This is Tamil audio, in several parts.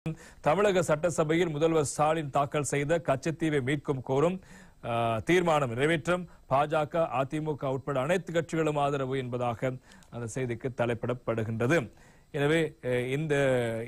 தமிழக சட்டசபையில் முதல்வர் ஸ்டாலின் தாக்கல் செய்த கச்சத்தீவை மீட்கும் கோரும் தீர்மானம் நிறைவேற்றம் பாஜக அதிமுக உட்பட அனைத்து கட்சிகளும் ஆதரவு என்பதாக அந்த செய்திக்கு தலைப்பிடப்படுகின்றது. எனவே இந்த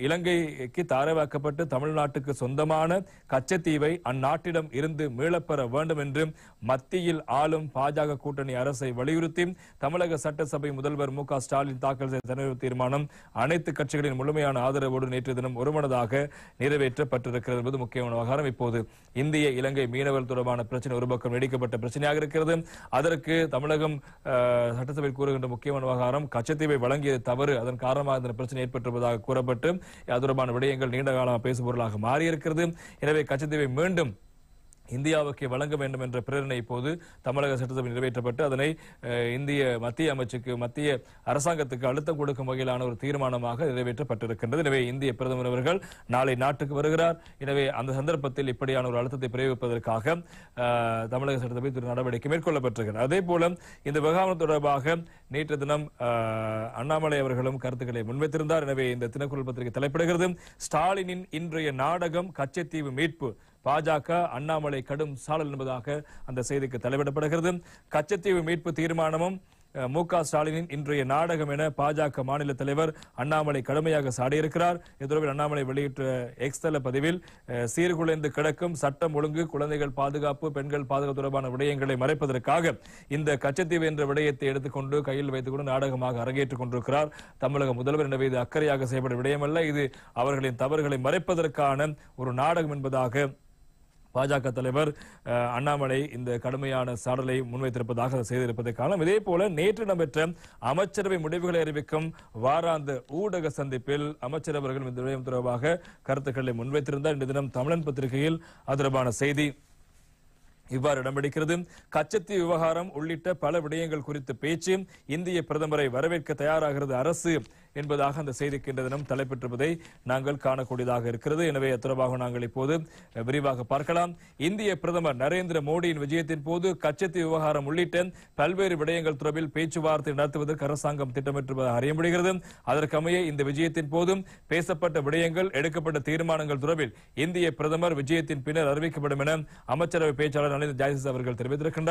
இலங்கைக்கு தாரைவாக்கப்பட்டு தமிழ்நாட்டுக்கு சொந்தமான கச்சத்தீவை அந்நாட்டிடம் இருந்து மீளப்பெற வேண்டும் என்று மத்தியில் ஆளும் பாஜக கூட்டணி அரசை வலியுறுத்தி தமிழக சட்டசபை முதல்வர் மு க ஸ்டாலின் தாக்கல் செய்த தீர்மானம் அனைத்து கட்சிகளின் முழுமையான ஆதரவோடு நேற்று தினம் ஒருமனதாக நிறைவேற்றப்பட்டிருக்கிறது என்பது முக்கியமான விவகாரம். இப்போது இந்திய இலங்கை மீனவர் தொடர்பான பிரச்சனை ஒரு பக்கம் நீடிக்கப்பட்ட பிரச்சனையாக இருக்கிறது. அதற்கு தமிழகம் சட்டசபையில் கூறுகின்ற முக்கியமான விவகாரம் கச்சத்தீவை வழங்கியது தவறு, அதன் காரணமாக பிரச்சனை ஏற்பட்டிருப்பதாக கூறப்பட்டு அது தொடர்பான விடயங்கள் நீண்ட காலமாக பேசுபொருளாக மாறியிருக்கிறது. எனவே கச்சத்தீவை மீண்டும் இந்தியாவுக்கு வழங்க வேண்டும் என்ற பிரேரணை இப்போது தமிழக சட்டசபை நிறைவேற்றப்பட்டு அதனை மத்திய அரசாங்கத்துக்கு அழுத்தம் கொடுக்கும் வகையிலான ஒரு தீர்மானமாக நிறைவேற்றப்பட்டிருக்கின்றது. எனவே இந்திய பிரதமர் அவர்கள் நாளை நாட்டுக்கு வருகிறார். எனவே அந்த சந்தர்ப்பத்தில் இப்படியான ஒரு அழுத்தத்தை பிரயோகிப்பதற்காக தமிழக சட்டசபை நடவடிக்கை மேற்கொள்ளப்பட்டிருக்கிறது. அதே போல இந்த விவகாரம் தொடர்பாக நேற்று தினம் அண்ணாமலை அவர்களும் கருத்துக்களை முன்வைத்திருந்தார். எனவே இந்த தினக்குரல் பத்திரிகை தலைப்பிடுகிறது. ஸ்டாலினின் இன்றைய நாடகம் கச்சத்தீவு மீட்பு, பாஜக அண்ணாமலை கடும் சாடல் என்பதாக அந்த செய்திக்கு தலைவிடப்படுகிறது. கச்சத்தீவு மீட்பு தீர்மானமும் மு க ஸ்டாலினின் இன்றைய நாடகம் என பாஜக மாநில தலைவர் அண்ணாமலை கடுமையாக சாடியிருக்கிறார். இது தொடர்பில் அண்ணாமலை வெளியிட்ட எக்ஸ் தள பதிவில் சீர்குலைந்து கிடக்கும் சட்டம் ஒழுங்கு, குழந்தைகள் பாதுகாப்பு, பெண்கள் பாதுகாப்பு தொடர்பான விடயங்களை மறைப்பதற்காக இந்த கச்சத்தீவு என்ற விடயத்தை எடுத்துக்கொண்டு கையில் வைத்துக் கொண்டு நாடகமாக அரங்கேற்றுக் கொண்டிருக்கிறார் தமிழக முதல்வர். எனவே இது அக்கறையாக செய்யப்படும் விடயமல்ல, இது அவர்களின் தவறுகளை மறைப்பதற்கான ஒரு நாடகம் என்பதாக பாஜக தலைவர் அண்ணாமலை இந்த கடுமையான சாடலை முன்வைத்திருப்பதாக செய்திருப்பதை காணலாம். இதே போல நேற்று நடைபெற்ற அமைச்சரவை முடிவுகளை அறிவிக்கும் வாராந்த ஊடக சந்திப்பில் அமைச்சர் அவர்கள் இந்த விடயம் தொடர்பாக கருத்துக்களை முன்வைத்திருந்தார். இன்று தினம் தமிழன் பத்திரிகையில் அது தொடர்பான செய்தி இவ்வாறு இடம்பிடிக்கிறது. கச்சத்தீவு விவகாரம் உள்ளிட்ட பல விடயங்கள் குறித்து பேச்சு, இந்திய பிரதமரை வரவேற்க தயாராகிறது அரசு என்பதாக அந்த செய்திக்கு இன்று தினம் தலைப்பெற்றிருப்பதை நாங்கள் காணக்கூடியதாக இருக்கிறது. எனவே தொடர்பாக நாங்கள் இப்போது விரிவாக பார்க்கலாம். இந்திய பிரதமர் நரேந்திர மோடியின் விஜயத்தின் போது கச்சத்தீவு விவகாரம் உள்ளிட்ட பல்வேறு விடயங்கள் தொடர்பில் பேச்சுவார்த்தை நடத்துவதற்கு அரசாங்கம் திட்டமிட்டிருப்பதாக அறிய முடிகிறது. அதற்கமைய இந்த விஜயத்தின் போதும் பேசப்பட்ட விடயங்கள், எடுக்கப்பட்ட தீர்மானங்கள் தொடர்பில் இந்திய பிரதமர் விஜயத்தின் பின்னர் அறிவிக்கப்படும் என அமைச்சரவை பேச்சாளர் நளின் ஜாய்ஸ் அவர்கள் தெரிவித்திருக்கின்றார்.